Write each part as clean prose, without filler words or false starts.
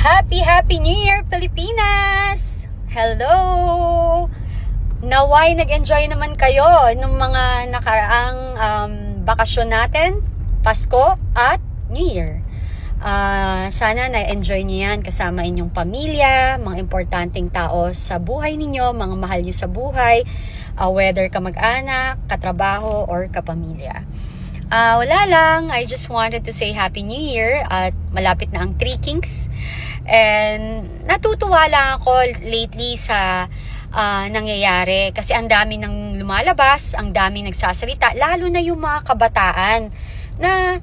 Happy New Year, Pilipinas! Hello! Naway nag-enjoy naman kayo nung mga nakaraang bakasyon natin, Pasko at New Year. Sana na-enjoy niyo yan kasama inyong pamilya, mga importanteng tao sa buhay ninyo, mga mahal niyo sa buhay, whether kamag-anak, katrabaho, or kapamilya. Wala lang, I just wanted to say Happy New Year at malapit na ang Three Kings. And natutuwa lang ako lately sa nangyayari kasi ang dami nang lumalabas, ang dami nagsasalita, lalo na yung mga kabataan na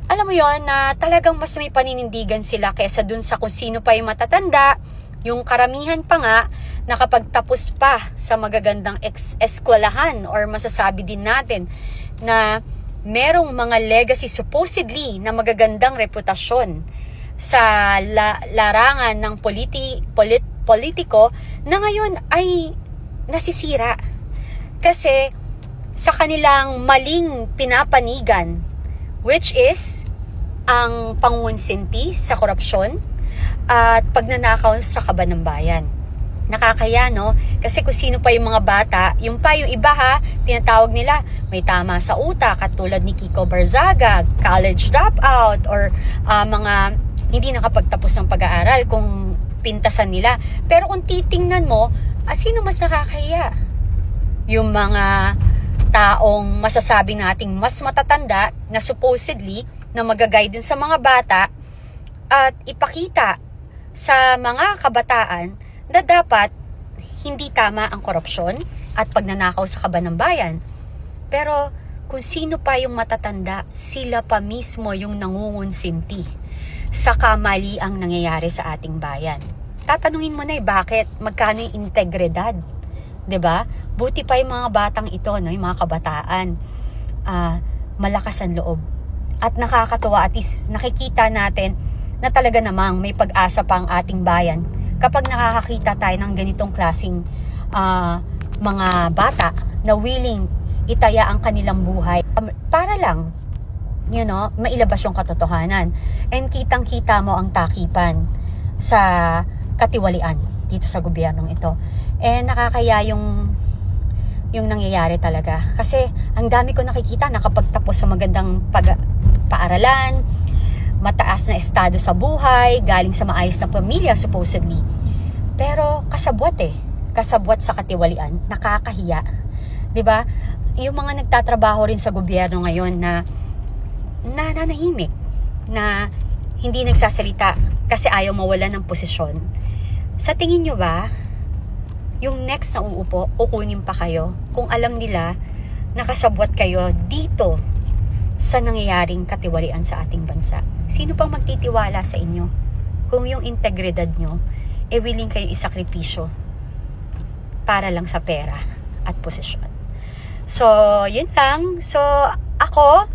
alam mo yon na talagang mas may paninindigan sila kaysa dun sa kung sino pa yung matatanda. Yung karamihan pa nga nakapagtapos pa sa magagandang eskwelahan, or masasabi din natin na merong mga legacy supposedly na magagandang reputasyon sa larangan ng politiko na ngayon ay nasisira kasi sa kanilang maling pinapanigan, which is ang pangunsinti sa korupsyon at pagnanakaw sa kaban ng bayan. Nakakaya, no? Kasi kung sino pa yung mga bata, yung iba ha, tinatawag nila, may tama sa utak, katulad ni Kiko Barzaga, college dropout, or mga hindi nakapagtapos ng pag-aaral kung pintasan nila. Pero kung titingnan mo, sino mas nakakahiya? Yung mga taong masasabi nating mas matatanda na supposedly na magagay din sa mga bata at ipakita sa mga kabataan na dapat hindi tama ang korupsyon at pagnanakaw sa kaban ng bayan. Pero kung sino pa yung matatanda, sila pa mismo yung nangungunsinti sa kamali ang nangyayari sa ating bayan. Tatanungin mo na bakit? Magkano yung integridad? 'Di ba? Buti pa yung mga batang ito, no? Yung mga kabataan, malakas ang loob. At nakakatuwa, at least nakikita natin na talaga namang may pag-asa pa ang ating bayan kapag nakakakita tayo ng ganitong klaseng mga bata na willing itaya ang kanilang buhay para lang, mailabas yung katotohanan. And kitang-kita mo ang takipan sa katiwalian dito sa gobyernong ito. And nakakaya yung nangyayari talaga. Kasi ang dami ko nakikita nakapagtapos sa magandang paaralan, mataas na estado sa buhay, galing sa maayos na pamilya supposedly. Pero kasabwat sa katiwalian, nakakahiya. 'Di ba? Yung mga nagtatrabaho rin sa gobyerno ngayon na nananahimik, na hindi nagsasalita kasi ayaw mawalan ng posisyon. Sa tingin nyo ba, yung next na uupo, kukunin pa kayo kung alam nila nakasabwat kayo dito sa nangyayaring katiwalian sa ating bansa? Sino pang magtitiwala sa inyo kung yung integridad nyo willing kayo isakripisyo para lang sa pera at posisyon? So, yun lang. So, ako,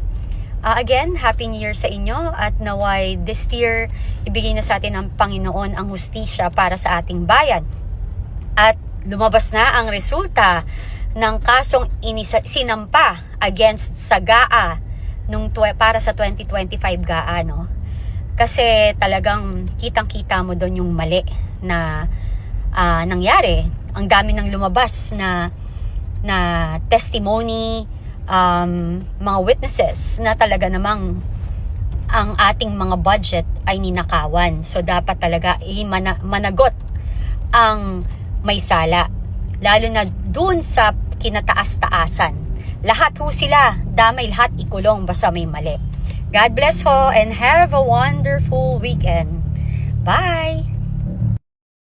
again, Happy New Year sa inyo at naway this year ibigay na sa atin ng Panginoon ang hustisya para sa ating bayan. At lumabas na ang resulta ng kasong sinampa against sa GAA para sa 2025 GAA, no? Kasi talagang kitang-kita mo doon yung mali na nangyari. Ang dami nang lumabas na testimony, mga witnesses na talaga namang ang ating mga budget ay ninakawan. So dapat talaga managot ang may sala, lalo na dun sa kinataas-taasan. Lahat ho sila, damay lahat ikulong basta may mali. God bless ho and have a wonderful weekend. Bye!